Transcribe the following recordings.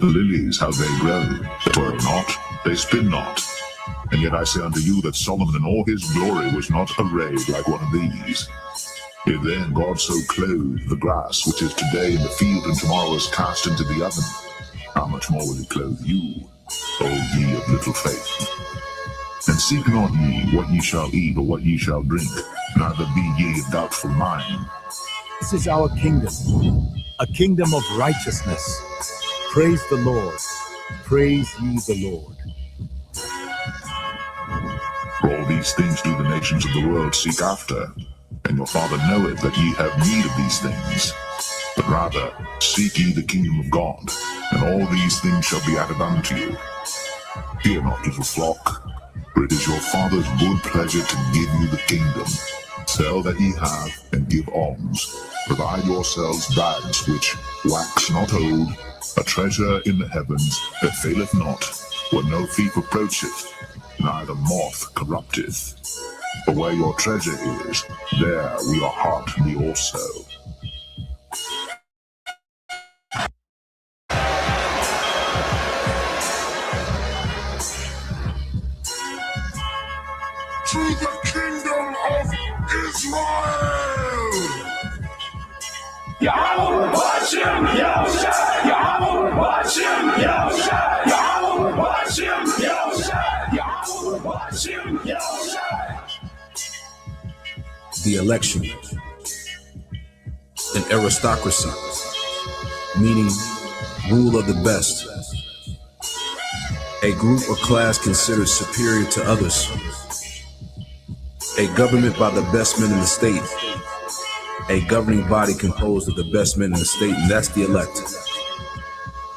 at the lilies, how they grow. They work not, they spin not. And yet I say unto you that Solomon in all his glory was not arrayed like one of these. If then God so clothed the grass, which is today in the field and tomorrow is cast into the oven, how much more will he clothe you, O ye of little faith? And seek not ye what ye shall eat or what ye shall drink, neither be ye of doubtful mind. This is our kingdom, a kingdom of righteousness. Praise the Lord. Praise ye the Lord. For all these things do the nations of the world seek after, and your Father knoweth that ye have need of these things. But rather seek ye the kingdom of God, and all these things shall be added unto you. Fear not, little flock, for it is your Father's good pleasure to give you the kingdom. Sell that ye have, and give alms. Provide yourselves bags which wax not old, a treasure in the heavens that faileth not, where no thief approacheth, neither moth corrupteth. For where your treasure is, there will your heart be also. To the kingdom of Israel! Yahweh Hashem Yahushua! Yahweh Hashem Yahushua! Yahweh Hashem Yahushua! Yahweh Hashem Yahushua! The election, an aristocracy, meaning rule of the best, a group or class considered superior to others, a government by the best men in the state, a governing body composed of the best men in the state, and that's the elect.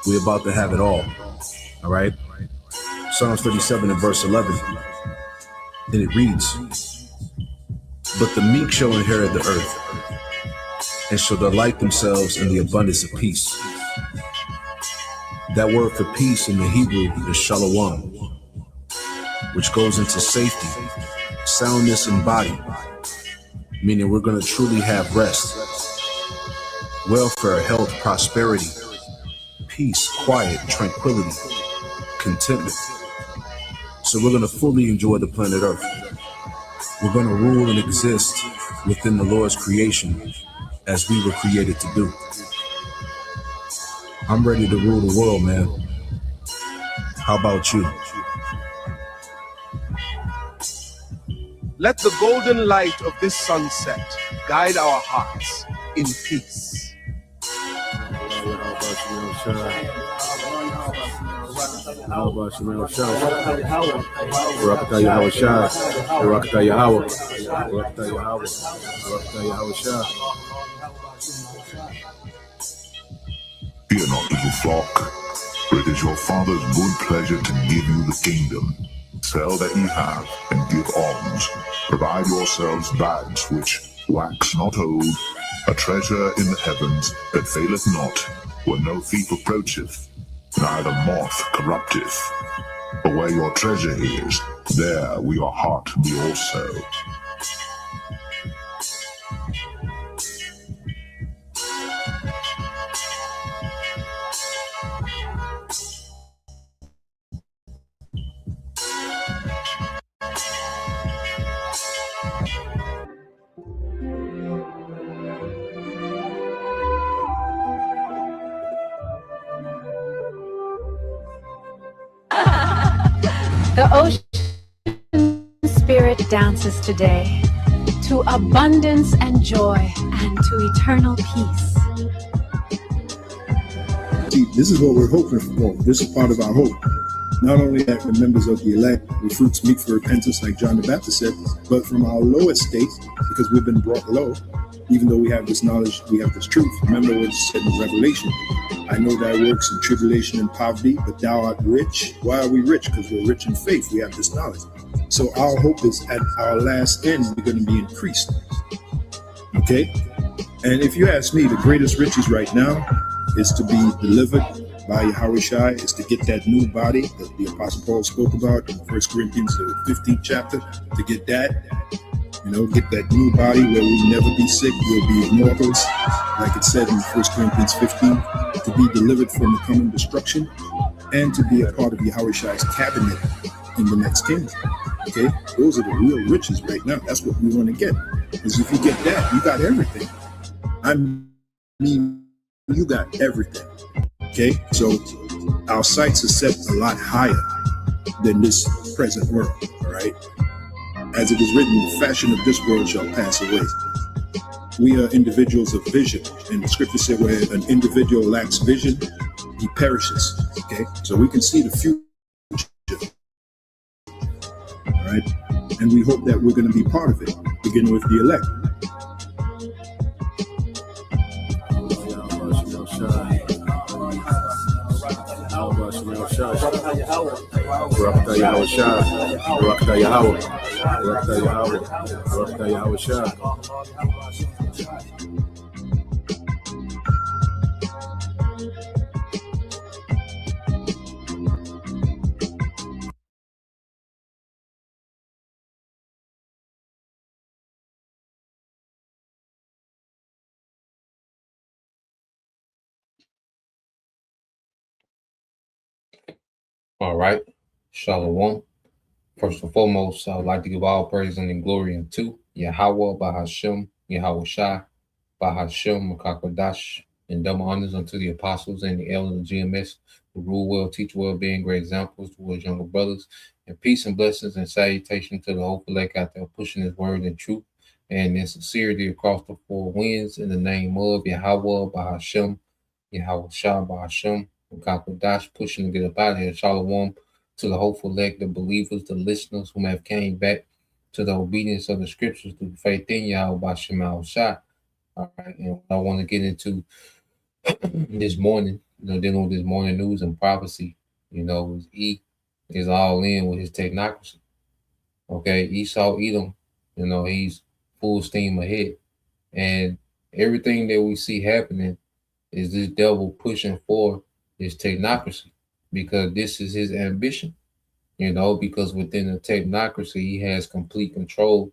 We're about to have it all right? Psalms 37 and verse 11, and it reads, but the meek shall inherit the earth, and shall delight themselves in the abundance of peace. That word for peace in the Hebrew is shalom, which goes into safety, soundness in body, meaning we're going to truly have rest, welfare, health, prosperity, peace, quiet, tranquility, contentment. So we're going to fully enjoy the planet Earth. We're going to rule and exist within the Lord's creation as we were created to do. I'm ready to rule the world, man. How about you? Let the golden light of this sunset guide our hearts in peace. How about Shemel Shah? Barakatah Yahweh Shah. Barakatah Yahweh. Barakatah Yahweh. Barakatah Yahweh Shah. Fear not, little flock, for it is your Father's good pleasure to give you the kingdom. Sell that ye have, and give alms. Provide yourselves bags which wax not old, a treasure in the heavens that faileth not, where no thief approacheth, neither moth corrupteth. For where your treasure is, there will your heart be also. The ocean spirit dances today to abundance and joy and to eternal peace. See, this is what we're hoping for. This is part of our hope. Not only that we're members of the elect, with fruits meet for repentance, like John the Baptist said, but from our lowest state, because we've been brought low, even though we have this knowledge, we have this truth. Remember what it said in Revelation. I know thy works in tribulation and poverty, but thou art rich. Why are we rich? Because we're rich in faith. We have this knowledge. So our hope is at our last end, we're going to be increased. Okay? And if you ask me, the greatest riches right now is to be delivered by Yahweh Shai, is to get that new body that the Apostle Paul spoke about in 1 Corinthians, the 15th chapter, to get that. Get that new body where we'll never be sick, we'll be immortals, like it said in 1 Corinthians 15, to be delivered from the coming destruction, and to be a part of Yahweh's cabinet in the next kingdom. Okay, those are the real riches right now. That's what we want to get. Because if you get that, you got everything. I mean, you got everything. Okay, so our sights are set a lot higher than this present world. All right, as it is written, the fashion of this world shall pass away. We are individuals of vision, and the scripture said, where an individual lacks vision, he perishes. Okay, so we can see the future. All right, and we hope that we're going to be part of it, beginning with the elect. All right. Shalom. First and foremost, I would like to give all praise and glory unto Yahweh, Bahashem, Yahweh Shai, Bahashem, Makakodash, and double honors unto the apostles and the elders of GMS who rule well, teach well, being great examples towards younger brothers. And peace and blessings and salutation to the hopeful elect out there pushing his word in truth and in sincerity across the four winds in the name of Yahweh, Bahashem, Yahweh Shai, Bahashem, Makakodash, pushing to get up out of here. Shalom to the hopeful elect, the believers, the listeners who have came back to the obedience of the scriptures through faith in Yahweh by Shema Shah. All right, and I want to get into this morning, dealing with this morning news and prophecy, E is all in with his technocracy. Okay, Esau Edom, he's full steam ahead. And everything that we see happening is this devil pushing for his technocracy because this is his ambition, because within the technocracy, he has complete control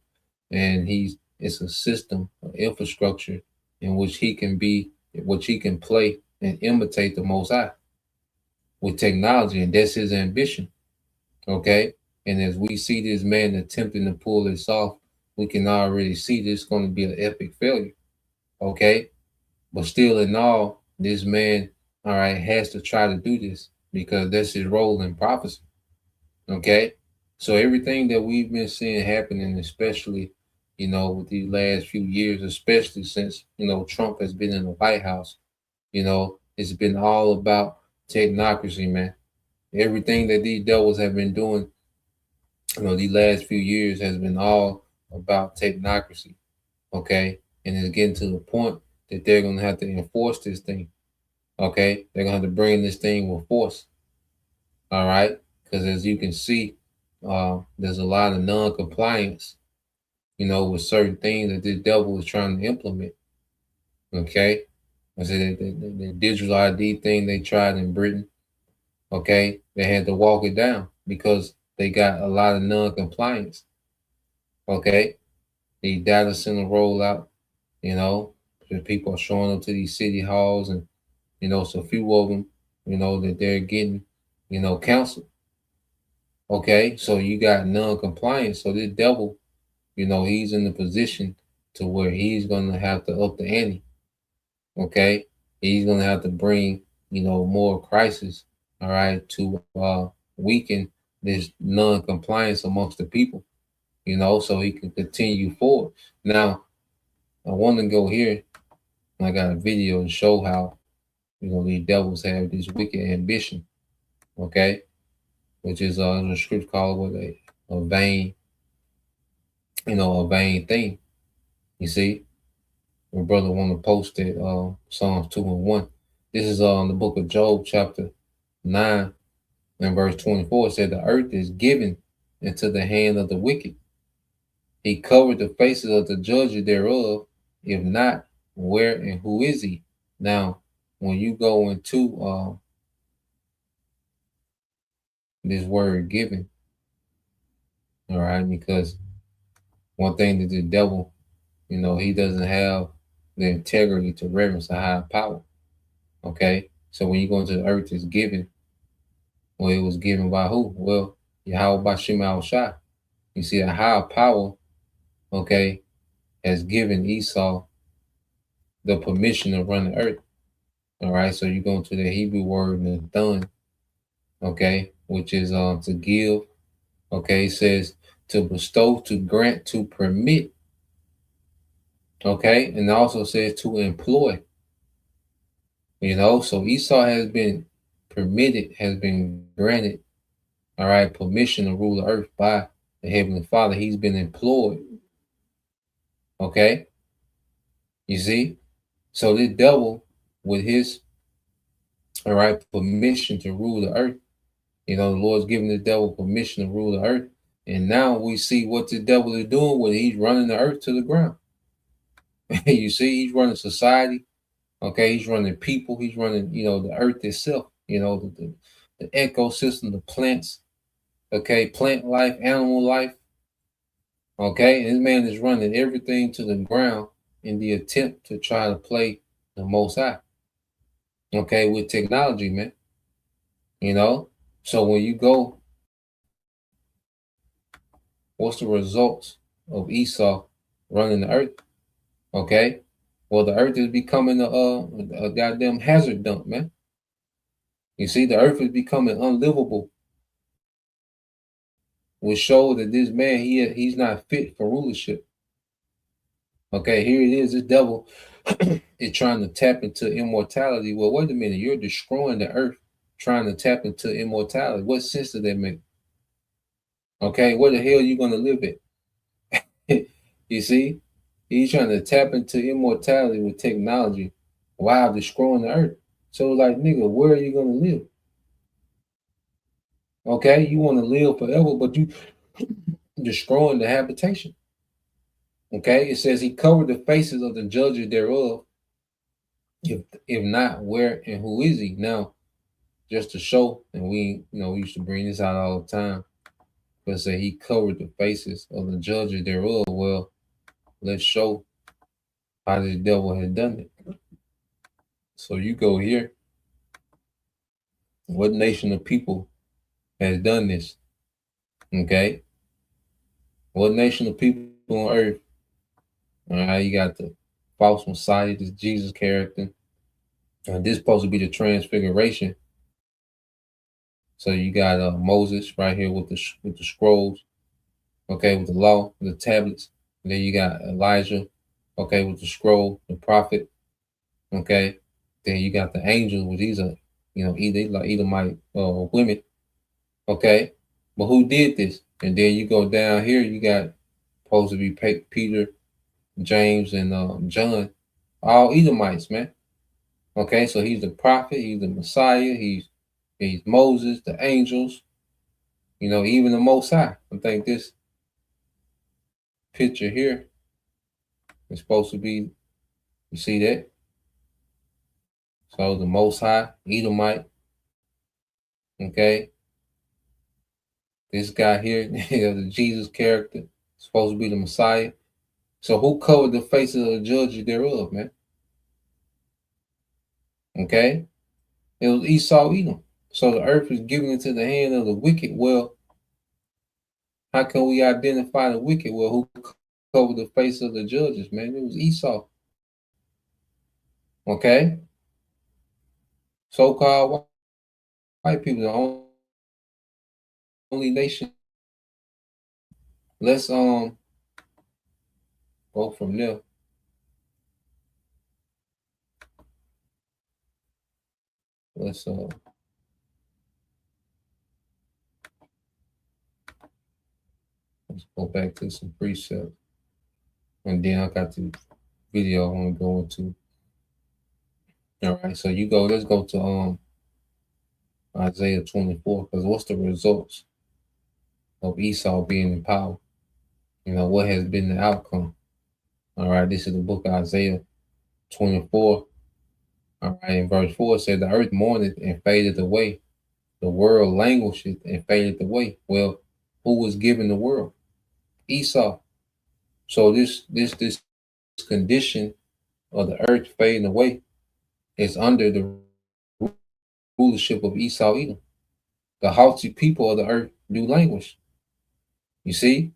and it's a system, an infrastructure in which he can play and imitate the Most High with technology, and that's his ambition. Okay, and as we see this man attempting to pull this off, we can already see this is going to be an epic failure. Okay, but still, in all, this man, all right, has to try to do this because that's his role in prophecy. Okay, so everything that we've been seeing happening, especially, with these last few years, especially since, Trump has been in the White House, it's been all about technocracy, man. Everything that these devils have been doing, these last few years has been all about technocracy. Okay, and it's getting to the point that they're going to have to enforce this thing. Okay, they're going to have to bring this thing with force. All right, because as you can see, there's a lot of non-compliance, with certain things that this devil is trying to implement. Okay, I said the digital ID thing they tried in Britain. Okay, they had to walk it down because they got a lot of non-compliance. Okay, the data center rollout, the people are showing up to these city halls, and so a few of them, that they're getting, counseled. Okay, so you got non-compliance. So this devil, he's in the position to where he's gonna have to up the ante. Okay, he's gonna have to bring, more crisis. All right, to weaken this non-compliance amongst the people. So he can continue forward. Now, I want to go here. I got a video to show how, these devils have this wicked ambition. Okay, which is a script called with a vain, a vain thing. You see, my brother want to post it, Psalms 2:1. This is the book of Job, chapter 9 and verse 24. It said, the earth is given into the hand of the wicked. He covered the faces of the judges thereof. If not, where and who is he? Now, when you go into this word given, all right, because One thing that the devil, he doesn't have the integrity to reverence a higher power. Okay, so when you go into the earth, it's given. Well, it was given by who? Well, Yahweh Bashim Shai. You see, a higher power, okay, has given Esau the permission to run the earth. All right, so you go into the Hebrew word Nathan, okay, which is to give. Okay, it says to bestow, to grant, to permit. Okay, and it also says to employ. So Esau has been permitted, has been granted, all right, permission to rule the earth by the Heavenly Father. He's been employed. Okay, you see? So this devil, with his, all right, permission to rule the earth, the Lord's giving the devil permission to rule the earth. And now we see what the devil is doing when he's running the earth to the ground. You see, he's running society. Okay, he's running people. He's running, the earth itself. The ecosystem, the plants. Okay, plant life, animal life. Okay, and this man is running everything to the ground in the attempt to try to play the Most High. Okay, with technology, man. So when you go, what's the results of Esau running the earth? Okay, well, the earth is becoming a goddamn hazard dump, man. You see, the earth is becoming unlivable, which shows that this man, he's not fit for rulership. Okay, here it is. This devil is trying to tap into immortality. Well, wait a minute. You're destroying the earth, trying to tap into immortality. What sense does that make? Okay, where the hell are you going to live at? You see, he's trying to tap into immortality with technology while destroying the earth. So, like, nigga, where are you going to live? Okay, you want to live forever, but you destroying the habitation. Okay, it says he covered the faces of the judges thereof. If not, where and who is he? Now, just to show, and we used to bring this out all the time, but say he covered the faces of the judges thereof. Well, let's show how the devil has done it. So you go here. What nation of people has done this? Okay. What nation of people on earth? All right, you got the false Messiah, this Jesus character. And this is supposed to be the transfiguration. So you got Moses right here with the scrolls, okay, with the law, the tablets. And then you got Elijah, okay, with the scroll, the prophet, okay. Then you got the angels, with these are, Edomite women, okay. But who did this? And then you go down here, you got supposed to be Peter, James, and John, all Edomites, man. Okay, so he's the prophet, he's the Messiah, he's Moses, the angels, even the Most High. I think this picture here is supposed to be, you see that? So the Most High, Edomite, okay? This guy here, the Jesus character, supposed to be the Messiah. So who covered the faces of the judges thereof, man? Okay? It was Esau, Edom. So the earth is given into the hand of the wicked. Well, how can we identify the wicked? Well, who covered the face of the judges, man? It was Esau. Okay? So-called white people, the only nation. Let's go from there. Let's go back to some precepts. And then I got the video I want to go into. All right, so let's go to Isaiah 24, because what's the results of Esau being in power? What has been the outcome? All right, this is the book of Isaiah 24. All right, in verse 4 it said, the earth mourneth and faded away. The world languisheth and faded away. Well, who was given the world? Esau. So this condition of the earth fading away is under the rulership of Esau Edom. The haughty people of the earth do languish. You see?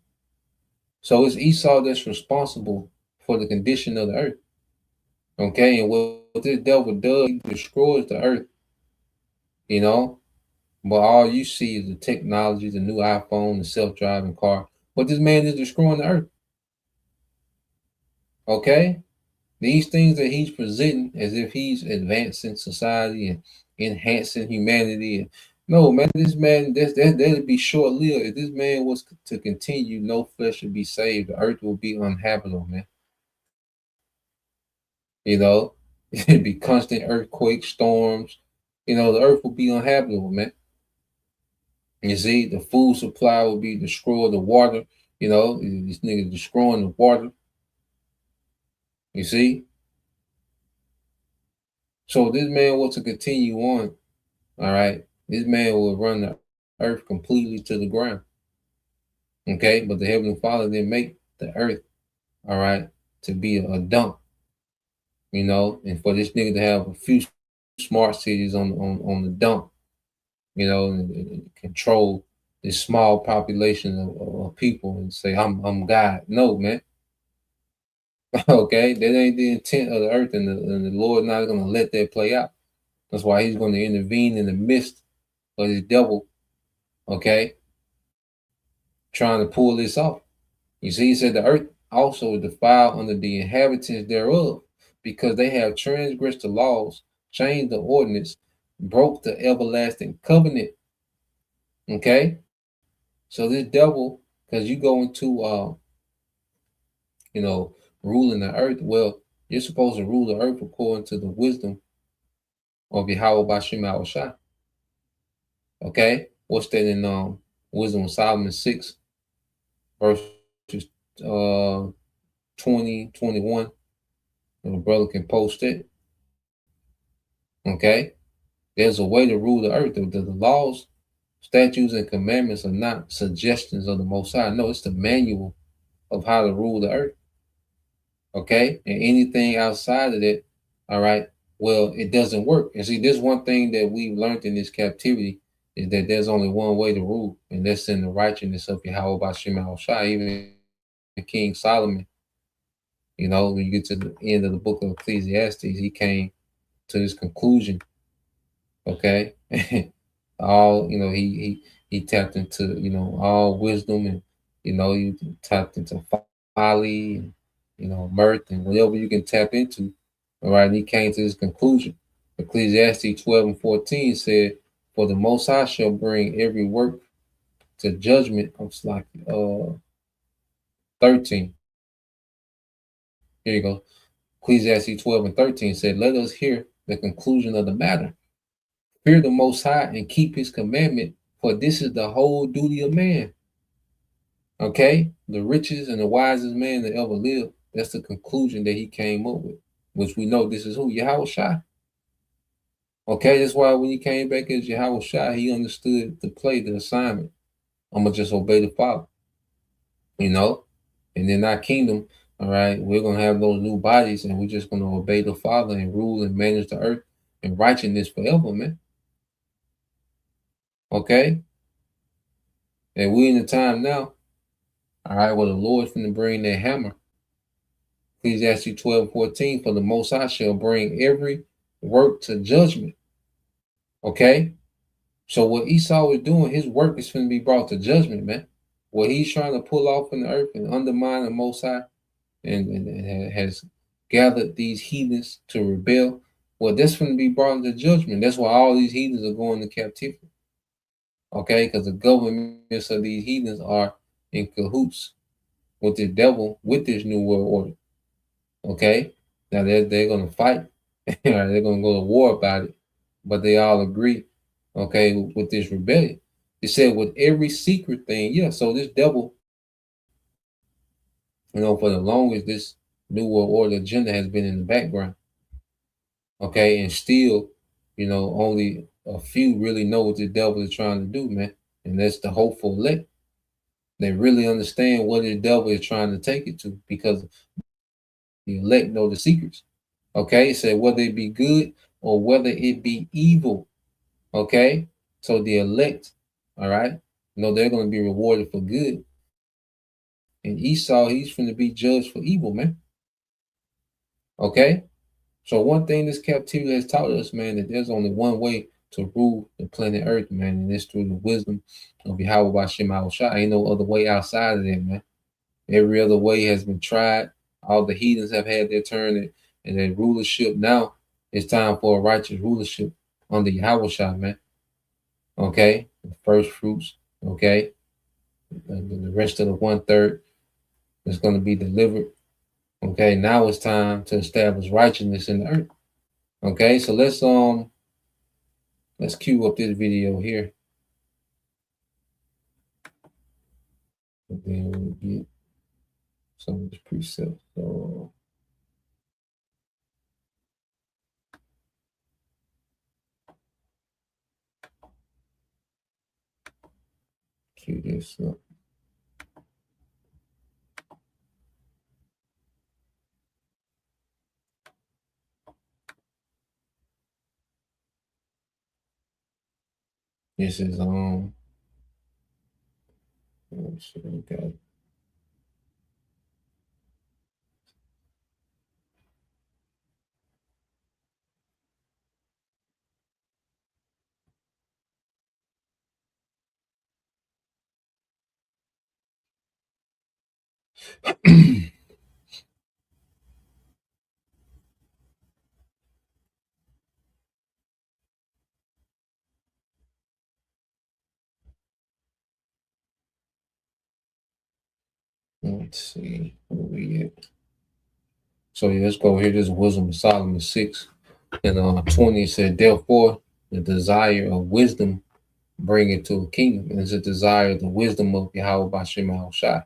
So it's Esau that's responsible for the condition of the earth. Okay, and what this devil does, he destroys the earth, you know. But all you see is the technology, the new iPhone, the self-driving car. But this man is destroying the earth. Okay? These things that he's presenting as if he's advancing society and enhancing humanity. No, man, this man, that'd be short-lived. If this man was to continue, no flesh would be saved. The earth will be uninhabitable, man. You know, it'd be constant earthquakes, storms. You know, the earth will be uninhabitable, man. You see, the food supply will be destroyed, the water, you know, this nigga destroying the water. You see? So this man wants to continue on, all right? This man will run the earth completely to the ground. Okay, but the Heavenly Father didn't make the earth, all right, to be a dump, you know, and for this nigga to have a few smart cities on the dump, you know, and control this small population of people and say I'm God. No, man. Okay, that ain't the intent of the earth, and the Lord not going to let that play out. That's why He's going to intervene in the midst of this devil. Okay, trying to pull this off. You see, He said the earth also is defiled under the inhabitants thereof, because they have transgressed the laws, changed the ordinance, broke the everlasting covenant. Okay, so this devil, because you go into you know, ruling the earth. Well, you're supposed to rule the earth according to the wisdom of Yahweh Bashim Shai. Okay? What's that in Wisdom of Solomon 6, verses 20, 21? And the brother can post it. Okay? There's a way to rule the earth. The laws, statutes, and commandments are not suggestions of the Most High. No, it's the manual of how to rule the earth. Okay? And anything outside of that, all right, well, it doesn't work. And see, this one thing that we've learned in this captivity is that there's only one way to rule, and that's in the righteousness of Yahweh Bashim Shai. Even King Solomon, you know, when you get to the end of the book of Ecclesiastes, he came to this conclusion. Okay, all you know, he tapped into, you know, all wisdom, and you know, he tapped into folly, and you know, mirth, and whatever you can tap into. All right, and he came to this conclusion. Ecclesiastes 12:14 said, "For the Most High shall bring every work to judgment." I'm like 13. Here you go. Ecclesiastes 12:13 said, "Let us hear the conclusion of the matter. Fear the Most High and keep His commandment, for this is the whole duty of man." Okay, the richest and the wisest man that ever lived. That's the conclusion that he came up with, which we know this is who? Yahweh Shai. Okay, that's why when he came back as Yahweh Shai, he understood the play, the assignment. I'm gonna just obey the Father, you know, and in our kingdom, all right, we're gonna have those new bodies, and we're just gonna obey the Father and rule and manage the earth in righteousness forever, man. Okay, and we in the time now, all right, where the Lord's gonna bring that hammer. Ecclesiastes 12:14, for the Most High shall bring every work to judgment. Okay, so what Esau is doing, his work is going to be brought to judgment, man. What he's trying to pull off in the earth and undermine the Most High, and has gathered these heathens to rebel. Well, that's going to be brought into judgment. That's why all these heathens are going to captivity. Okay, because the governments of these heathens are in cahoots with the devil, with this new world order. Okay, now they're going to fight. They're going to go to war about it, but they all agree, okay, with this rebellion. It said with every secret thing, yeah. So this devil, you know, for the longest, this new world order agenda has been in the background, okay, and still, you know, only a few really know what the devil is trying to do, man, and that's the hopeful elect. They really understand what the devil is trying to take it to, because the elect know the secrets. Okay, it said whether it be good or whether it be evil. Okay, so the elect, all right, know they're going to be rewarded for good. And Esau, he's going to be judged for evil, man. Okay, so one thing this captivity has taught us, man, that there's only one way to rule the planet Earth, man, and it's through the wisdom of Yahweh Bashem Shah. Ain't no other way outside of that, man. Every other way has been tried. All the heathens have had their turn, and their rulership. Now it's time for a righteous rulership under Yahweh Shah, man. Okay, the first fruits. Okay, the rest of the 1/3 is going to be delivered. Okay, now it's time to establish righteousness in the earth. Okay, so let's cue up this video here, and then we'll get some of this precept. So cue this up. This is let's see, we got let's see where we at. So yeah, let's go here. This is Wisdom of Solomon 6 and 20. It said, therefore, the desire of wisdom bring it to a kingdom. And it's a desire of the wisdom of Yahweh Bashem Shai.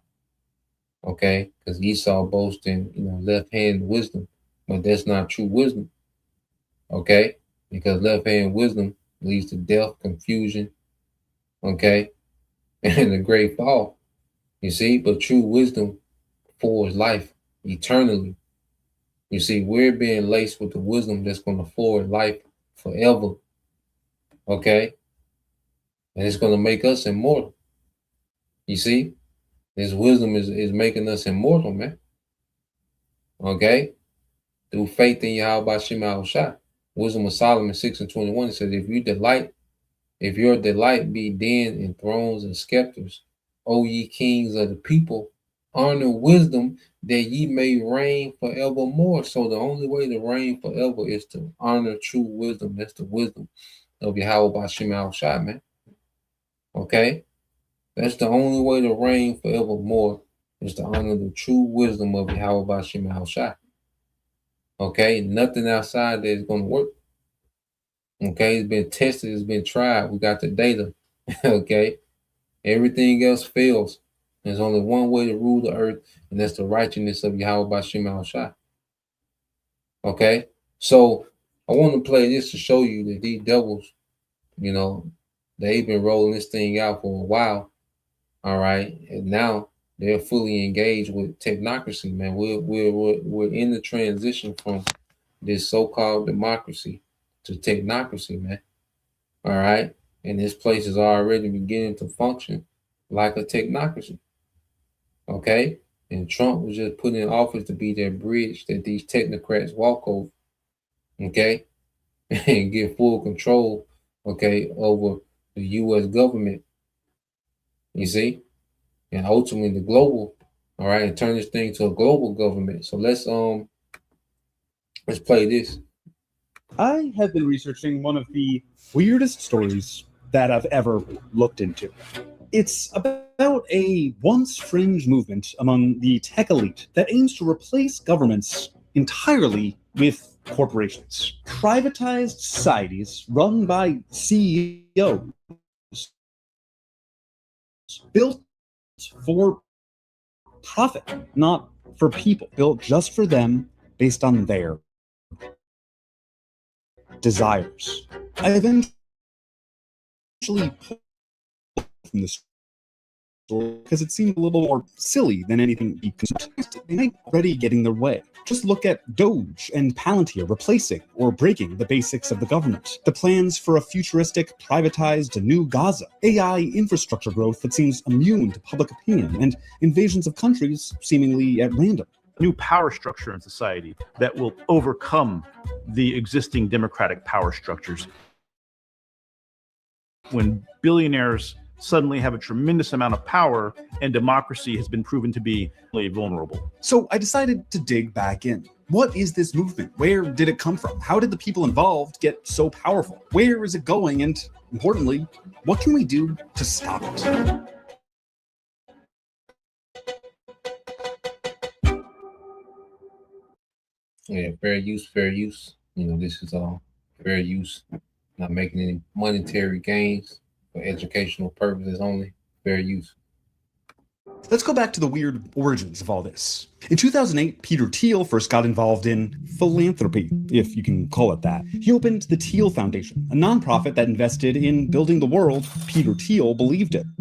Okay, because Esau boasts in left hand wisdom, but that's not true wisdom. Okay, because left hand wisdom leads to death, confusion, okay, and a great fall. You see, but true wisdom forges life eternally. You see, we're being laced with the wisdom that's going to forward life forever. Okay, and it's going to make us immortal. You see, this wisdom is making us immortal, man. Okay, through faith in Yahweh Shema Shah. Wisdom of Solomon 6 and 21 says, if your delight be then in thrones and scepters, O ye kings of the people, honor wisdom that ye may reign forevermore. So the only way to reign forever is to honor true wisdom. That's the wisdom of Yahweh Bashem Shah, man. Okay? That's the only way to reign forevermore, is to honor the true wisdom of Yahweh Bashem Shah. Okay? Nothing outside there is going to work. Okay? It's been tested, it's been tried. We got the data. Okay? Everything else fails. There's only one way to rule the earth, and that's the righteousness of Yahweh Bashem Shah. Okay? So I want to play this to show you that these devils, they've been rolling this thing out for a while. All right. And now they're fully engaged with technocracy, man. We're in the transition from this so-called democracy to technocracy, man. All right. And this place is already beginning to function like a technocracy. Okay. And Trump was just put in office to be that bridge that these technocrats walk over. Okay. And get full control, okay, over the US government. You see? And ultimately the global, all right, and turn this thing to a global government. So let's play this. I have been researching one of the weirdest stories that I've ever looked into. It's about a once fringe movement among the tech elite that aims to replace governments entirely with corporations. Privatized societies run by CEOs built for profit, not for people, built just for them based on their desires. I eventually pulled from this because it seemed a little more silly than anything he could. They might already getting their way. Just look at Doge and Palantir replacing or breaking the basics of the government. The plans for a futuristic, privatized new Gaza. AI infrastructure growth that seems immune to public opinion, and invasions of countries seemingly at random. New power structure in society that will overcome the existing democratic power structures. When billionaires suddenly have a tremendous amount of power and democracy has been proven to be really vulnerable. So I decided to dig back in. What is this movement? Where did it come from? How did the people involved get so powerful? Where is it going? And importantly, what can we do to stop it? Yeah, fair use, fair use. This is all fair use, not making any monetary gains for educational purposes only. Fair use. Let's go back to the weird origins of all this. In 2008, Peter Thiel first got involved in philanthropy, if you can call it that. He opened the Thiel Foundation, a nonprofit that invested in building the world Peter Thiel believed in.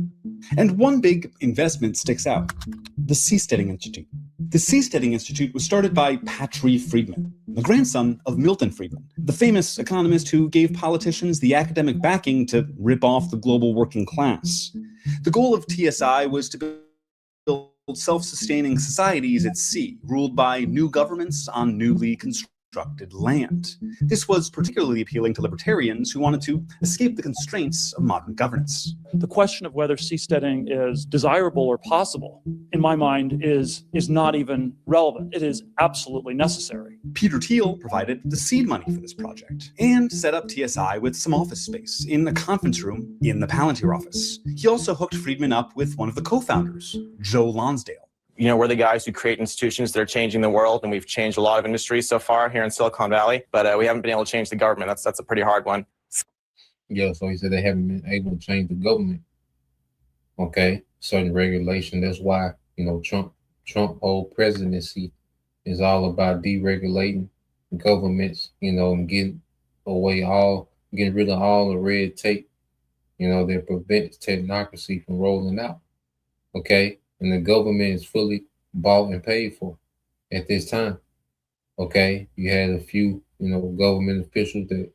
And one big investment sticks out: the Seasteading Institute. The Seasteading Institute was started by Patry Friedman, the grandson of Milton Friedman, the famous economist who gave politicians the academic backing to rip off the global working class. The goal of TSI was to build self-sustaining societies at sea, ruled by new governments on newly constructed land. This was particularly appealing to libertarians who wanted to escape the constraints of modern governance. The question of whether seasteading is desirable or possible, in my mind, is not even relevant. It is absolutely necessary. Peter Thiel provided the seed money for this project and set up TSI with some office space in a conference room in the Palantir office. He also hooked Friedman up with one of the co-founders, Joe Lonsdale. We're the guys who create institutions that are changing the world, and we've changed a lot of industries so far here in Silicon Valley, but we haven't been able to change the government. That's a pretty hard one. Yeah, so he said they haven't been able to change the government. Okay, certain regulation. That's why, Trump whole presidency is all about deregulating governments, and getting rid of all the red tape, that prevents technocracy from rolling out. Okay. And the government is fully bought and paid for at this time. Okay, you had a few, government officials that,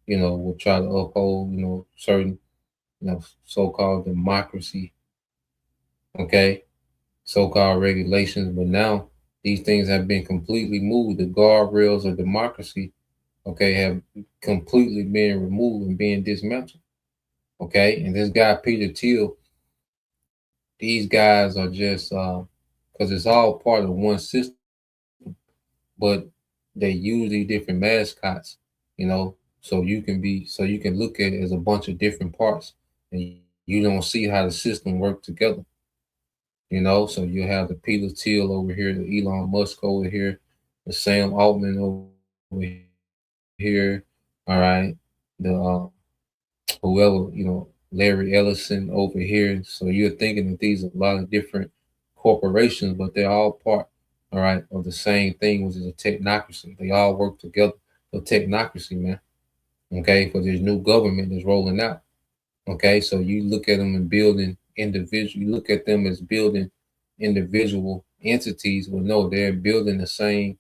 will try to uphold, certain, so-called democracy. Okay, so-called regulations, but now these things have been completely moved. The guardrails of democracy, okay, have completely been removed and being dismantled. Okay, and this guy Peter Thiel. These guys are just because it's all part of one system, but they use these different mascots, so you can look at it as a bunch of different parts, and you don't see how the system works together. So you have the Peter Thiel over here, the Elon Musk over here, the Sam Altman over here, all right, the whoever, Larry Ellison over here. So you're thinking that these are a lot of different corporations, but they're all part, all right, of the same thing, which is a technocracy. They all work together for technocracy, man. Okay, for this new government that's rolling out. Okay, so you look at them and building you look at them as building individual entities. Well, no, they're building the same,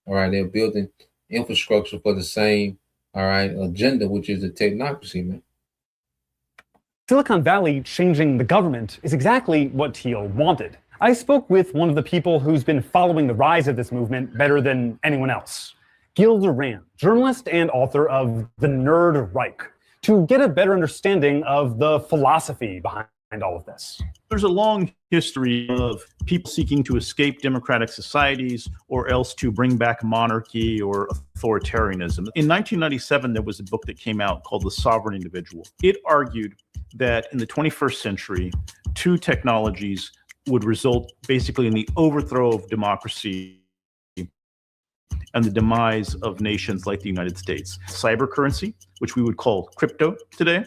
all right, they're building infrastructure for the same, all right, agenda, which is the technocracy, man. Silicon Valley changing the government is exactly what Thiel wanted. I spoke with one of the people who's been following the rise of this movement better than anyone else, Gil Duran, journalist and author of The Nerd Reich, to get a better understanding of the philosophy behind all of this. There's a long history of people seeking to escape democratic societies or else to bring back monarchy or authoritarianism. In 1997, there was a book that came out called The Sovereign Individual. It argued that in the 21st century, two technologies would result basically in the overthrow of democracy and the demise of nations like the United States. Cyber currency, which we would call crypto today,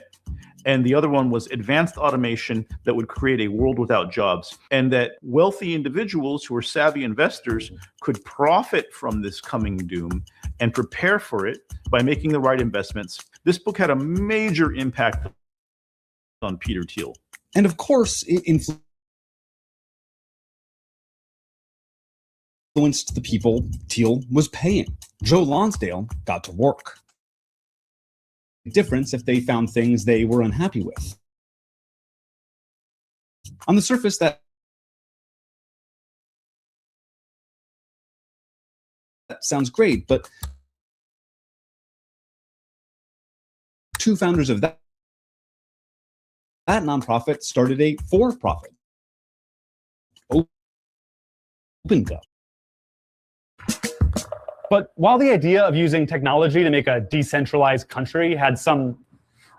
and the other one was advanced automation that would create a world without jobs, and that wealthy individuals who are savvy investors could profit from this coming doom and prepare for it by making the right investments. This book had a major impact on Peter Thiel. And of course, it influenced influenced the people Thiel was paying. Joe Lonsdale got to work. Difference if they found things they were unhappy with. On the surface, that sounds great, but two founders of that nonprofit started a for-profit, OpenGov. But while the idea of using technology to make a decentralized country had some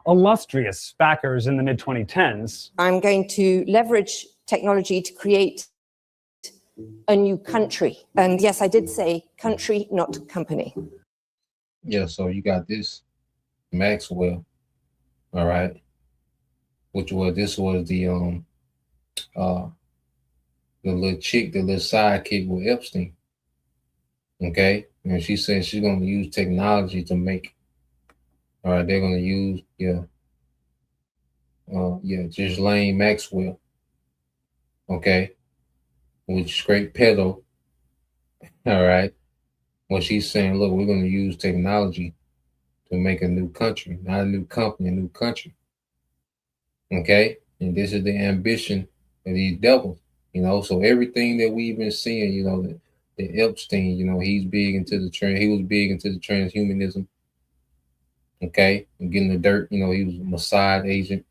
illustrious backers in the mid-2010s, I'm going to leverage technology to create a new country. And yes, I did say country, not company. Yeah, so you got this Maxwell, all right, this was the little chick, the little sidekick with Epstein. Okay, and she said she's gonna use technology to make. All right, they're gonna use Ghislaine Maxwell. Okay, which great pedo. All right, well she's saying, look, we're gonna use technology to make a new country, not a new company, a new country. Okay, and this is the ambition of these devils. So everything that we've been seeing, the Epstein, he's big into he was big into the transhumanism. Okay, and getting the dirt, he was a Mossad agent.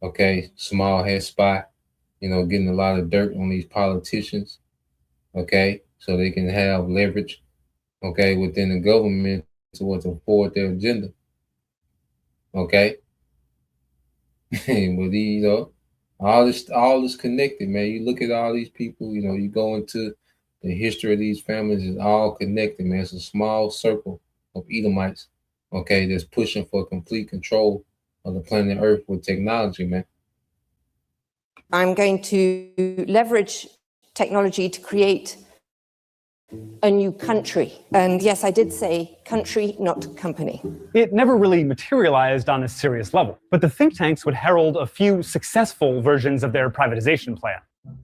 Okay, small head spy, getting a lot of dirt on these politicians. Okay, so they can have leverage, okay, within the government to forward their agenda. Okay, but all this connected, man. You look at all these people, you go into the history of these families, is all connected, man. It's a small circle of Edomites, okay, that's pushing for complete control of the planet Earth with technology, man. I'm going to leverage technology to create a new country. And yes, I did say country, not company. It never really materialized on a serious level, but the think tanks would herald a few successful versions of their privatization plan.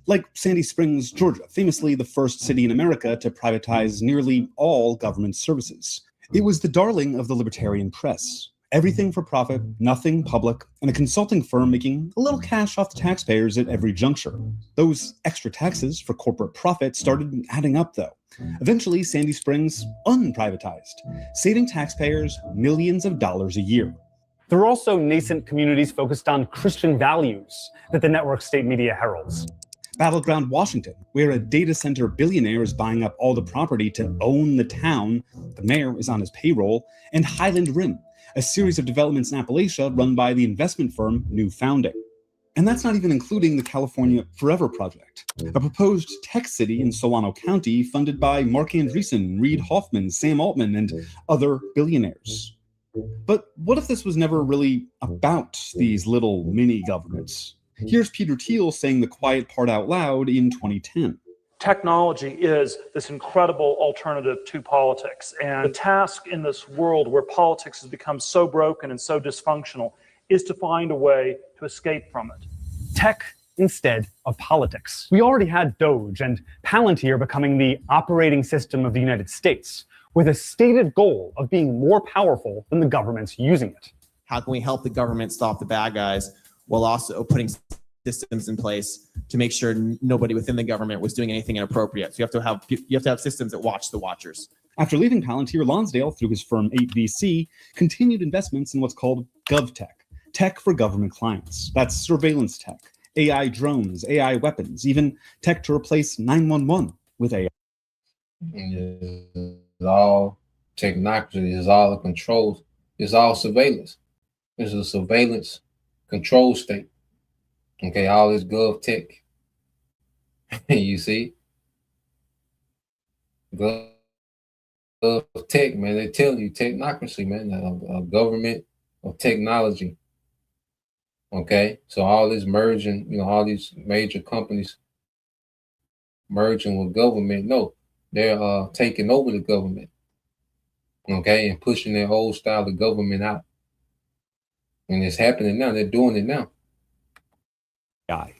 Like Sandy Springs, Georgia, famously the first city in America to privatize nearly all government services. It was the darling of the libertarian press. Everything for profit, nothing public, and a consulting firm making a little cash off the taxpayers at every juncture. Those extra taxes for corporate profit started adding up, though. Eventually, Sandy Springs unprivatized, saving taxpayers millions of dollars a year. There are also nascent communities focused on Christian values that the network state media heralds. Battleground Washington, where a data center billionaire is buying up all the property to own the town, the mayor is on his payroll, and Highland Rim, a series of developments in Appalachia run by the investment firm New Founding. And that's not even including the California Forever Project, a proposed tech city in Solano County funded by Mark Andreessen, Reid Hoffman, Sam Altman, and other billionaires. But what if this was never really about these little mini governments? Here's Peter Thiel saying the quiet part out loud in 2010. Technology is this incredible alternative to politics. And the task in this world where politics has become so broken and so dysfunctional is to find a way to escape from it. Tech instead of politics. We already had Doge and Palantir becoming the operating system of the United States, with a stated goal of being more powerful than the governments using it. How can we help the government stop the bad guys while also putting systems in place to make sure nobody within the government was doing anything inappropriate? So you have to have systems that watch the watchers. After leaving Palantir, Lonsdale, through his firm 8VC, continued investments in what's called GovTech, tech for government clients. That's surveillance tech, AI drones, AI weapons, even tech to replace 911 with AI. It's all technocracy, it's all the controls, it's all surveillance. It's a surveillance control state. Okay, all this gov tech. You see? Gov tech, man, they tell you technocracy, man, a government of technology. Okay, so all this merging, all these major companies merging with government, no, they're taking over the government. Okay, and pushing their old style of government out. And it's happening now. They're doing it now. AI.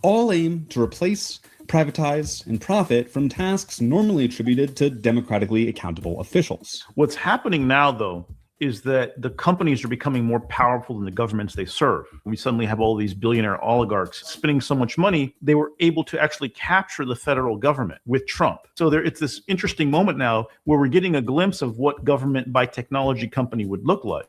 all aim to replace, privatize, and profit from tasks normally attributed to democratically accountable officials. What's happening now, though, is that the companies are becoming more powerful than the governments they serve. We suddenly have all these billionaire oligarchs spending so much money, they were able to actually capture the federal government with Trump. So it's this interesting moment now where we're getting a glimpse of what government by technology company would look like.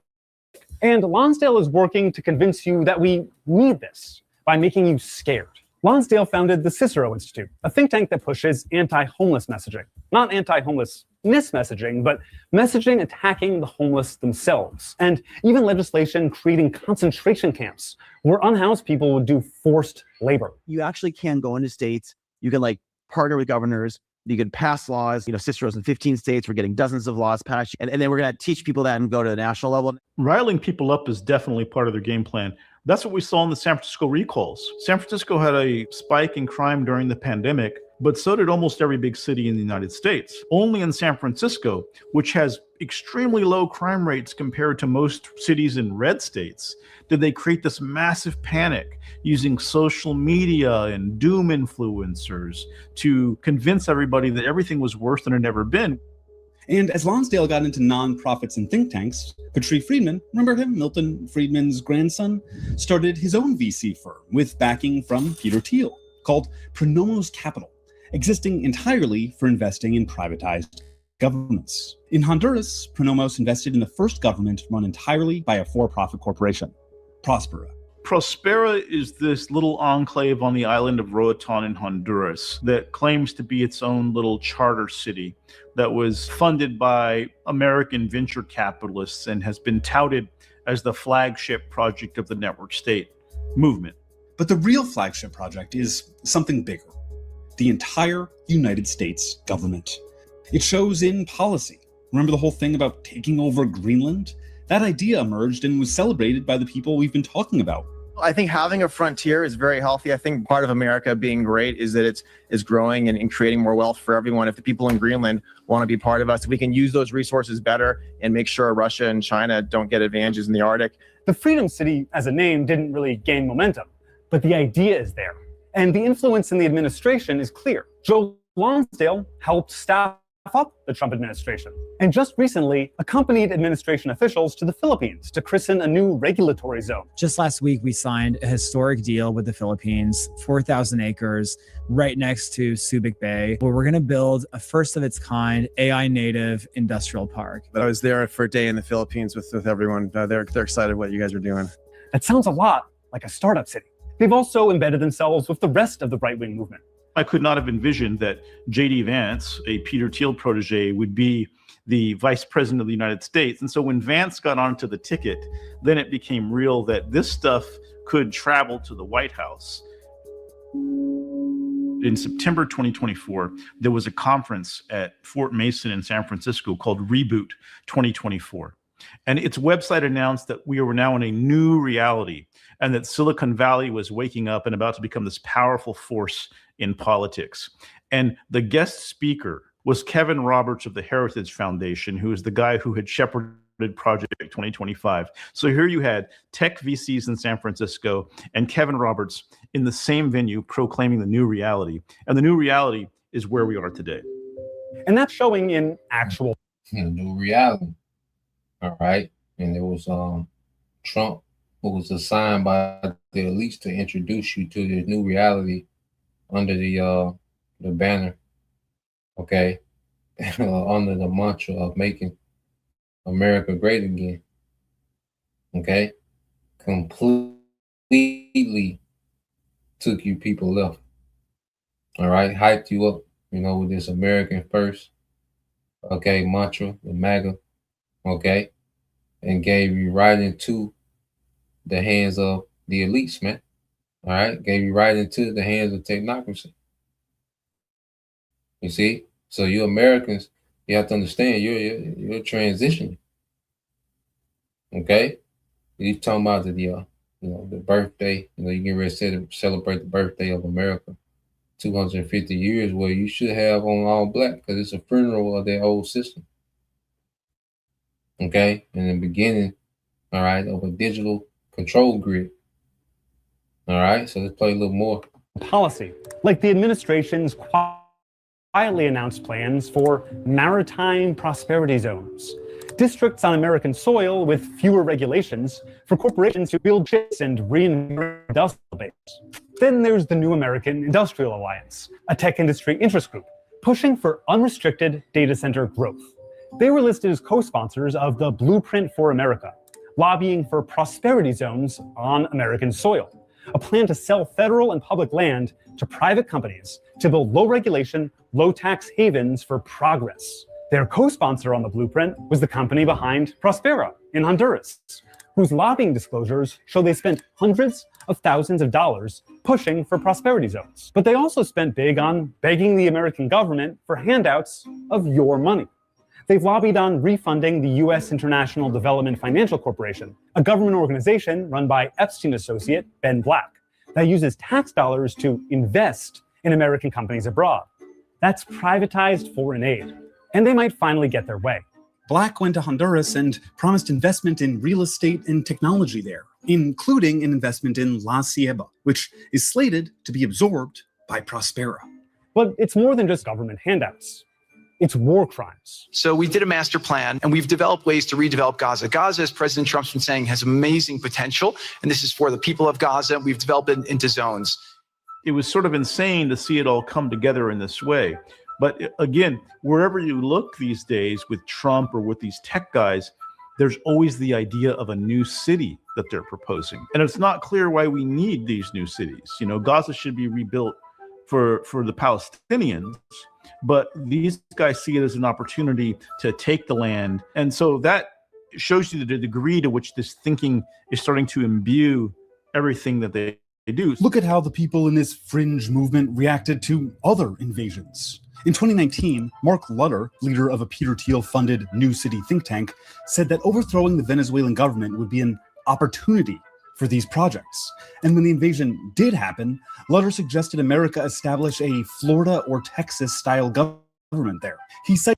And Lonsdale is working to convince you that we need this by making you scared. Lonsdale founded the Cicero Institute, a think tank that pushes anti-homeless messaging. Not anti-homelessness messaging, but messaging attacking the homeless themselves. And even legislation creating concentration camps where unhoused people would do forced labor. You actually can go into states, you can partner with governors, you can pass laws. Cicero's in 15 states, we're getting dozens of laws passed, and then we're going to teach people that and go to the national level. Riling people up is definitely part of their game plan. That's what we saw in the San Francisco recalls. San Francisco had a spike in crime during the pandemic, but so did almost every big city in the United States. Only in San Francisco, which has extremely low crime rates compared to most cities in red states, did they create this massive panic using social media and doom influencers to convince everybody that everything was worse than it had ever been. And as Lonsdale got into nonprofits and think tanks, Patri Friedman, remember him, Milton Friedman's grandson, started his own VC firm with backing from Peter Thiel called Pronomos Capital, existing entirely for investing in privatized governments. In Honduras, Pronomos invested in the first government run entirely by a for-profit corporation, Prospera. Prospera is this little enclave on the island of Roatan in Honduras that claims to be its own little charter city that was funded by American venture capitalists and has been touted as the flagship project of the network state movement. But the real flagship project is something bigger: the entire United States government. It shows in policy. Remember the whole thing about taking over Greenland? That idea emerged and was celebrated by the people we've been talking about. I think having a frontier is very healthy. I think part of America being great is that it's growing and creating more wealth for everyone. If the people in Greenland want to be part of us, we can use those resources better and make sure Russia and China don't get advantages in the Arctic. The Freedom City as a name didn't really gain momentum, but the idea is there. And the influence in the administration is clear. Joe Lonsdale helped staff up the Trump administration, and just recently accompanied administration officials to the Philippines to christen a new regulatory zone. Just last week, we signed a historic deal with the Philippines, 4,000 acres right next to Subic Bay, where we're going to build a first of its kind AI native industrial park. I was there for a day in the Philippines with everyone. They're excited what you guys are doing. That sounds a lot like a startup city. They've also embedded themselves with the rest of the right-wing movement. I could not have envisioned that J.D. Vance, a Peter Thiel protege, would be the vice president of the United States. And so when Vance got onto the ticket, then it became real that this stuff could travel to the White House. In September 2024, there was a conference at Fort Mason in San Francisco called Reboot 2024. And its website announced that we were now in a new reality and that Silicon Valley was waking up and about to become this powerful force in politics. And the guest speaker was Kevin Roberts of the Heritage Foundation, who is the guy who had shepherded Project 2025. So here you had tech VCs in San Francisco and Kevin Roberts in the same venue proclaiming the new reality. And the new reality is where we are today. And that's showing in actual new reality. All right. And it was Trump who was assigned by the elites to introduce you to this new reality under the banner, okay, under the mantra of making America great again, okay, completely took you people left, all right, hyped you up, with this American first, okay, mantra, the MAGA, okay, and gave you right into the hands of the elites, man. All right, gave you right into the hands of technocracy. You see, so you Americans, you have to understand you're transitioning. Okay, you talking about the birthday. You get ready to celebrate the birthday of America, 250 years. Where you should have on all black because it's a funeral of that old system. Okay, in the beginning, all right, of a digital control grid. All right, so let's play a little more. policy, like the administration's quietly announced plans for maritime prosperity zones, districts on American soil with fewer regulations for corporations to build ships and reinvent industrial base. Then there's the New American Industrial Alliance, a tech industry interest group pushing for unrestricted data center growth. They were listed as co-sponsors of the Blueprint for America, lobbying for prosperity zones on American soil, a plan to sell federal and public land to private companies to build low-regulation, low-tax havens for progress. Their co-sponsor on the blueprint was the company behind Prospera in Honduras, whose lobbying disclosures show they spent hundreds of thousands of dollars pushing for prosperity zones. But they also spent big on begging the American government for handouts of your money. They've lobbied on refunding the U.S. International Development Financial Corporation, a government organization run by Epstein associate Ben Black that uses tax dollars to invest in American companies abroad. That's privatized foreign aid. And they might finally get their way. Black went to Honduras and promised investment in real estate and technology there, including an investment in La Ceiba, which is slated to be absorbed by Prospera. But it's more than just government handouts. It's war crimes. So we did a master plan, and we've developed ways to redevelop Gaza. Gaza, as President Trump's been saying, has amazing potential, and this is for the people of Gaza. We've developed it into zones. It was sort of insane to see it all come together in this way. But again, wherever you look these days with Trump or with these tech guys, there's always the idea of a new city that they're proposing. And it's not clear why we need these new cities. You know, Gaza should be rebuilt for the Palestinians, but these guys see it as an opportunity to take the land. And so that shows you the degree to which this thinking is starting to imbue everything that they do. Look at how the people in this fringe movement reacted to other invasions. In 2019, Mark Lutter, leader of a Peter Thiel-funded New City think tank, said that overthrowing the Venezuelan government would be an opportunity for these projects. And when the invasion did happen, Lutter suggested America establish a Florida or Texas-style government there. He said,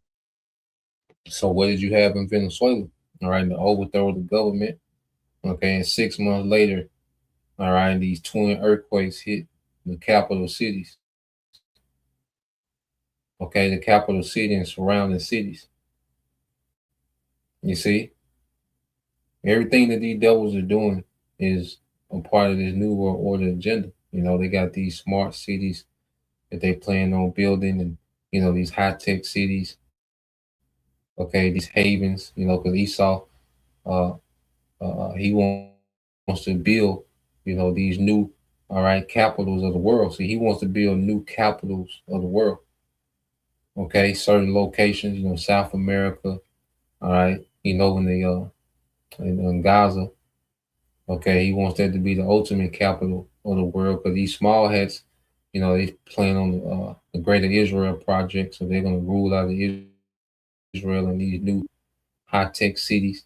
So what did you have in Venezuela? All right, to overthrow the government. Okay, and 6 months later, all right, these twin earthquakes hit the capital cities. Okay, the capital city and surrounding cities. You see, everything that these devils are doing is a part of this New World Order agenda. You know, they got these smart cities that they plan on building, and, you know, these high-tech cities. Okay, these havens, you know, because Esau, he wants to build, you know, these new, all right, capitals of the world. So he wants to build new capitals of the world. Okay, certain locations, you know, South America, all right, you know, when they in Gaza. Okay, he wants that to be the ultimate capital of the world, because these small hats, you know, they plan on the Greater Israel project, so they're going to rule out of Israel in these new high-tech cities.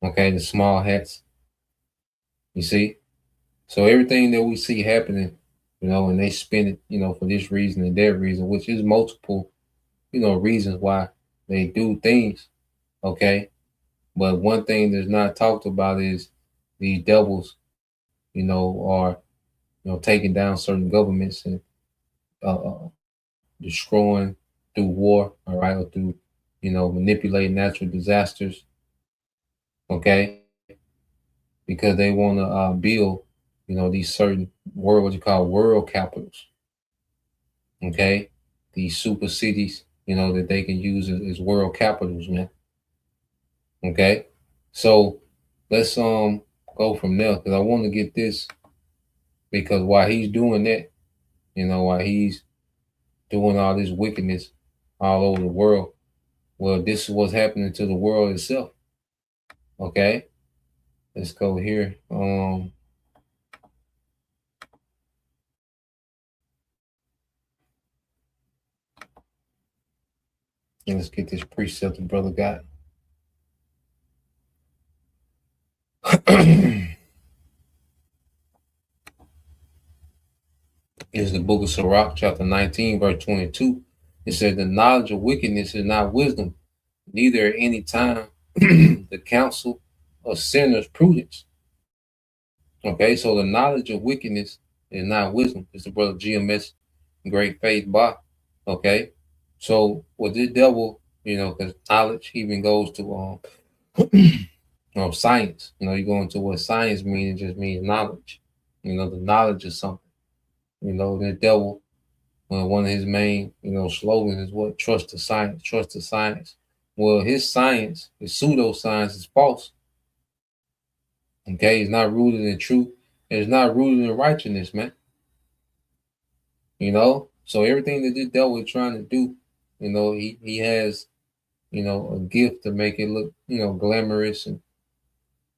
Okay, the small hats. You see, so everything that we see happening, you know, and they spin it, you know, for this reason and that reason, which is multiple, you know, reasons why they do things. Okay, but one thing that's not talked about is these devils, you know, are, you know, taking down certain governments and destroying through war, all right, or through, you know, manipulating natural disasters. Okay, because they want to build, you know, these certain world, what you call world capitals. Okay, these super cities, you know, that they can use as world capitals, man. Okay, so let's go from there, because I want to get this, because while he's doing that, you know, while he's doing all this wickedness all over the world, well, this is what's happening to the world itself. Okay, let's go here. And let's get this precept the brother got. Is the book of Sirach, chapter 19, verse 22. It said, the knowledge of wickedness is not wisdom, neither at any time the counsel of sinners prudence. Okay, so the knowledge of wickedness It's not wisdom. It's the brother GMS, Great Faith Ba. Okay? So with this devil, because knowledge even goes to science. You go into what science means, it just means knowledge. The knowledge is something. The devil, one of his main, slogans is what? Trust the science, trust the science. Well, his science, his pseudoscience is false. Okay, it's not rooted in truth. And it's not rooted in righteousness, man. So everything that this devil is trying to do, he has, a gift to make it look, glamorous and,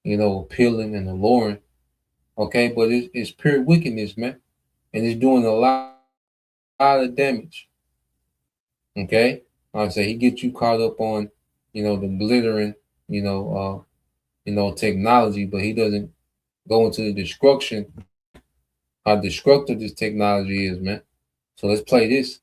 appealing and alluring. Okay, but it's pure wickedness, man. And it's doing a lot of damage. Okay? Like I say, he gets you caught up on, the glittering, technology, but he doesn't go into the destruction, how destructive this technology is, man. So let's play this.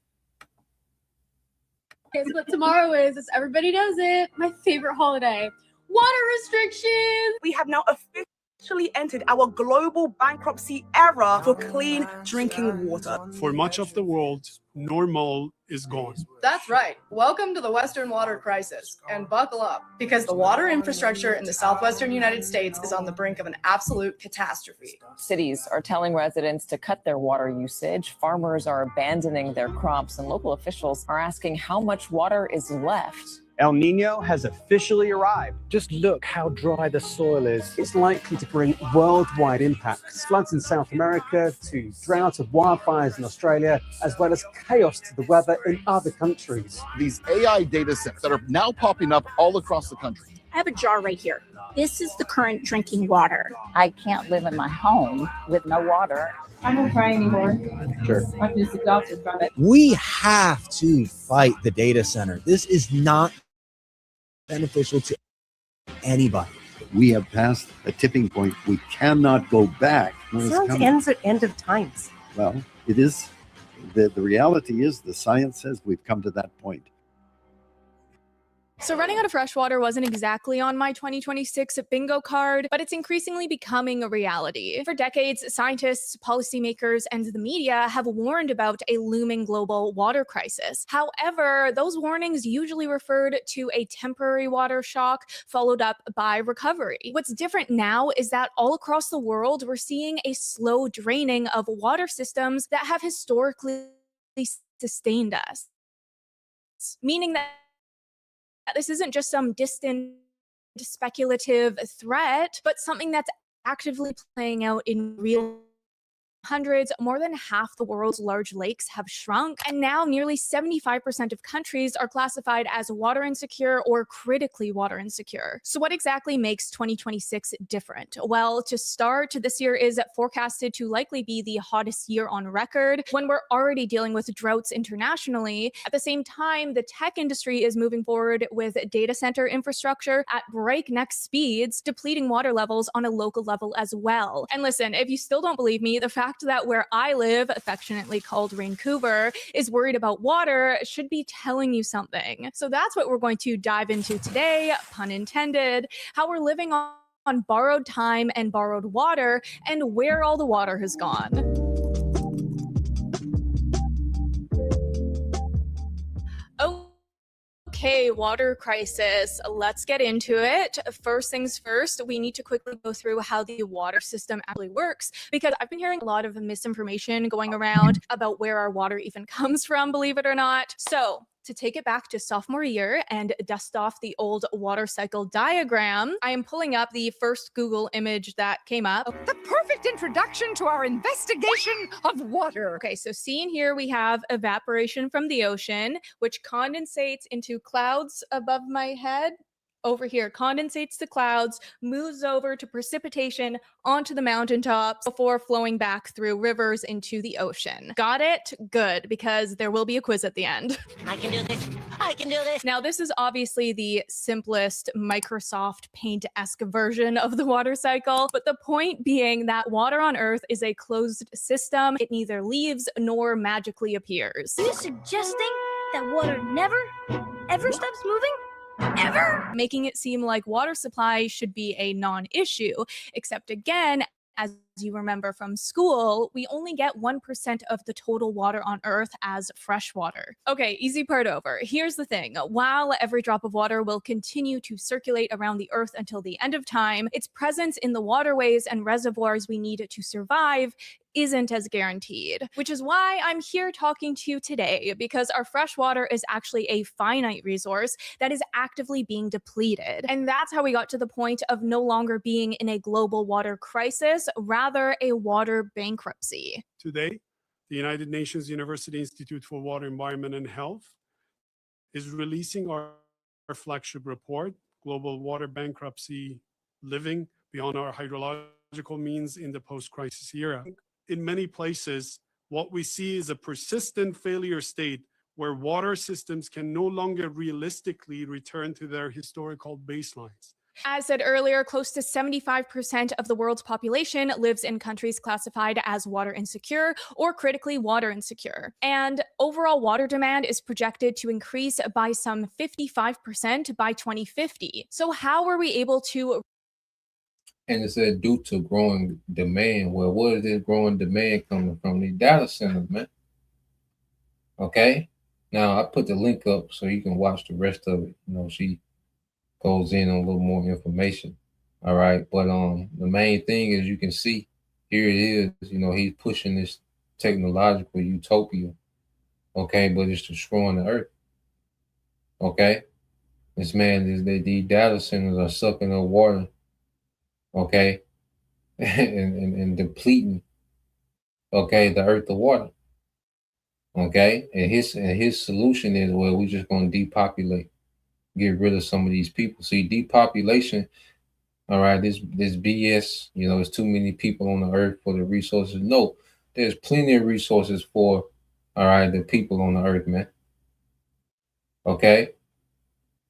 Guess what tomorrow is? As everybody knows it, my favorite holiday. Water restrictions! We have now officially entered our global bankruptcy era for clean drinking water. For much of the world, normal is gone. That's right. Welcome to the Western water crisis. And buckle up, because the water infrastructure in the southwestern United States is on the brink of an absolute catastrophe. Cities are telling residents to cut their water usage. Farmers are abandoning their crops, and local officials are asking how much water is left. El Nino has officially arrived. Just look how dry the soil is. It's likely to bring worldwide impacts. Floods in South America, to drought of wildfires in Australia, as well as chaos to the weather in other countries. These AI data sets that are now popping up all across the country. I have a jar right here. This is the current drinking water. I can't live in my home with no water. I don't cry anymore. Sure. I'm just exhausted from it. We have to fight the data center. This is not beneficial to anybody. We have passed a tipping point. We cannot go back. Sounds end of times. Well, it is. The reality is the science says we've come to that point. So running out of fresh water wasn't exactly on my 2026 bingo card, but it's increasingly becoming a reality. For decades, scientists, policymakers, and the media have warned about a looming global water crisis. However, those warnings usually referred to a temporary water shock followed up by recovery. What's different now is that all across the world, we're seeing a slow draining of water systems that have historically sustained us. Meaning that this isn't just some distant speculative threat, but something that's actively playing out in real. More than half the world's large lakes have shrunk, and now nearly 75% of countries are classified as water insecure or critically water insecure. So what exactly makes 2026 different? Well, to start, this year is forecasted to likely be the hottest year on record when we're already dealing with droughts internationally. At the same time, the tech industry is moving forward with data center infrastructure at breakneck speeds, depleting water levels on a local level as well. And listen, if you still don't believe me, the fact that where I live, affectionately called Vancouver, is worried about water should be telling you something. So that's what we're going to dive into today, pun intended, how we're living on borrowed time and borrowed water, and where all the water has gone. Okay, water crisis. Let's get into it. First things first, we need to quickly go through how the water system actually works, because I've been hearing a lot of misinformation going around about where our water even comes from, believe it or not. So to take it back to sophomore year and dust off the old water cycle diagram, I am pulling up the first Google image that came up. The perfect introduction to our investigation of water. Okay, so seen here, we have evaporation from the ocean, which condensates into clouds above my head. Over here, condensates to clouds, moves over to precipitation onto the mountaintops before flowing back through rivers into the ocean. Got it? Good, because there will be a quiz at the end. I can do this. I can do this. Now, this is obviously the simplest Microsoft Paint-esque version of the water cycle, but the point being that water on Earth is a closed system. It neither leaves nor magically appears. Are you suggesting that water never, ever stops moving? Ever? Making it seem like water supply should be a non-issue, except again, as you remember from school, we only get 1% of the total water on Earth as fresh water. Okay, easy part over. Here's the thing. While every drop of water will continue to circulate around the Earth until the end of time, its presence in the waterways and reservoirs we need to survive isn't as guaranteed, which is why I'm here talking to you today, because our fresh water is actually a finite resource that is actively being depleted. And that's how we got to the point of no longer being in a global water crisis, rather a water bankruptcy. Today, the United Nations University Institute for Water, Environment, and Health is releasing our flagship report, Global Water Bankruptcy: Living Beyond Our Hydrological Means in the Post-Crisis Era. In many places, what we see is a persistent failure state where water systems can no longer realistically return to their historical baselines. As said earlier, close to 75% of the world's population lives in countries classified as water insecure or critically water insecure. And overall water demand is projected to increase by some 55% by 2050. So how are we able to... And it said due to growing demand. Well, where is this growing demand coming from? The data centers, man. Okay? Now, I put the link up so you can watch the rest of it. You know, she goes in on a little more information. All right. But the main thing is you can see here it is, you know, he's pushing this technological utopia. Okay, but it's destroying the earth. Okay. This man is that these data centers are sucking up water. Okay. and depleting, okay, the earth of water. Okay. And his solution is, well, we're just gonna depopulate, get rid of some of these people. See, depopulation, all right, this BS, you know, it's too many people on the earth for the resources. No, there's plenty of resources for, all right, the people on the earth, man. Okay.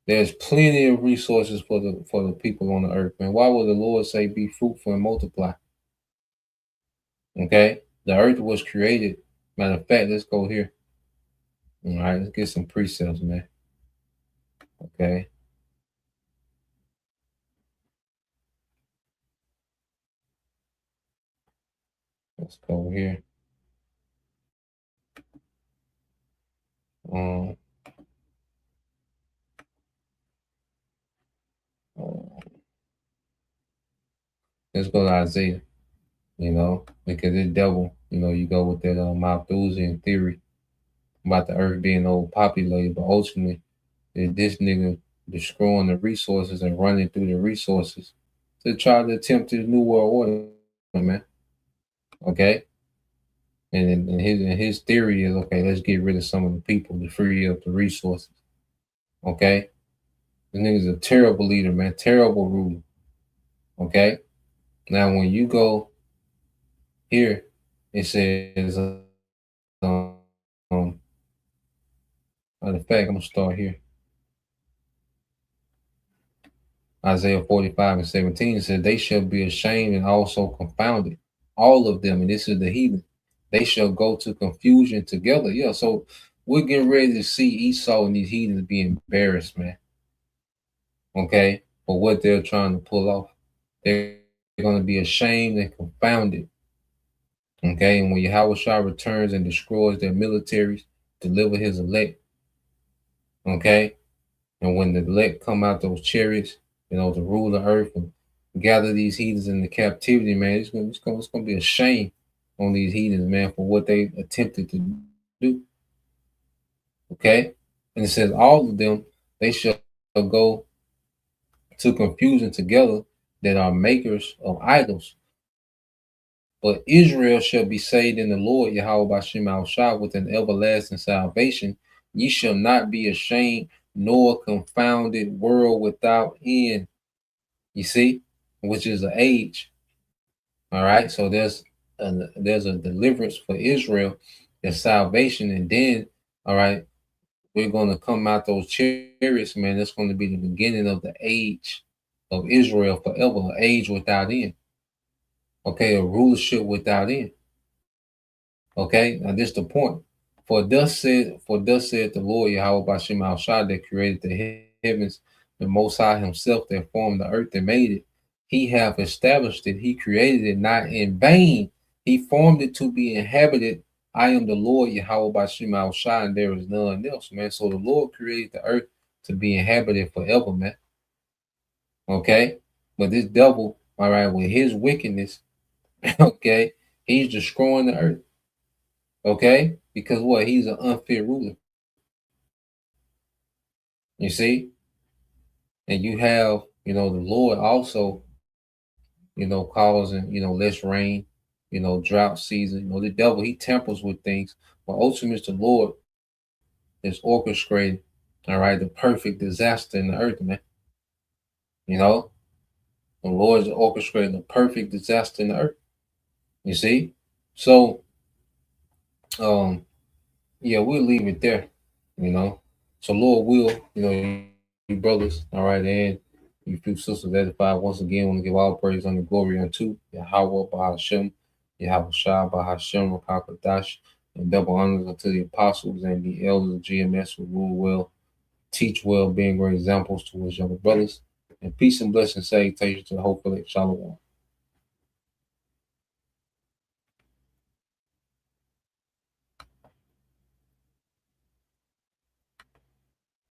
There's plenty of resources for the people on the earth, man. Why would the Lord say be fruitful and multiply? Okay. The earth was created. Matter of fact, let's go here. All right, let's get some precepts, man. Okay. Let's go here. Let's go to Isaiah, you know, because this devil, you know, you go with that Malthusian theory about the earth being overpopulated, but ultimately, is this nigga destroying the resources and running through the resources to try to attempt this new world order, man. Okay. And his theory is, okay, let's get rid of some of the people to free up the resources. Okay. The nigga's a terrible leader, man. Terrible ruler. Okay. Now, when you go here, it says, matter of fact, I'm gonna start here. Isaiah 45:17 says, they shall be ashamed and also confounded, all of them. And this is the heathen. They shall go to confusion together. Yeah, so we're getting ready to see Esau and these heathens be embarrassed, man. Okay, for what they're trying to pull off. They're going to be ashamed and confounded. Okay, and when Yahushua returns and destroys their militaries, deliver his elect. Okay, and when the elect come out those chariots, you know, to rule the earth and gather these heathens into captivity, man, it's gonna be a shame on these heathens, man, for what they attempted to do. Okay, and it says all of them, they shall go to confusion together that are makers of idols. But Israel shall be saved in the Lord, Yahweh Bashem Al-Shah, with an everlasting salvation. Ye shall not be ashamed, nor confounded, world without end. You see, which is an age. All right, so there's a deliverance for Israel, there's salvation, and then, all right, we're going to come out those chariots, man. That's going to be the beginning of the age of Israel forever, an age without end. Okay, a rulership without end. Okay, now this is the point. For thus said the Lord Yahweh Bashem Al Shah that created the heavens, the Most High Himself that formed the earth and made it. He have established it. He created it not in vain. He formed it to be inhabited. I am the Lord Yahweh Bashim Shai, and there is none else, man. So the Lord created the earth to be inhabited forever, man. Okay? But this devil, all right, with his wickedness, okay, he's destroying the earth. Okay? Because what? He's an unfit ruler. You see? And you have, the Lord also, causing, less rain, drought season. The devil, he tampers with things. But ultimately, the Lord is orchestrating, all right, the perfect disaster in the earth, man. The Lord is orchestrating the perfect disaster in the earth. You see? So, yeah, we'll leave it there, So, Lord will, you brothers, all right, and you few sisters edified. Once again, want to give all praise and glory unto Yahweh Bahashem, Yahweh Shah Bahashem, Rakakadash, and double honors unto the apostles and the elders of GMS who rule well, teach well, being great examples to his younger brothers. And peace and blessing salutations to the whole collective. Shalom.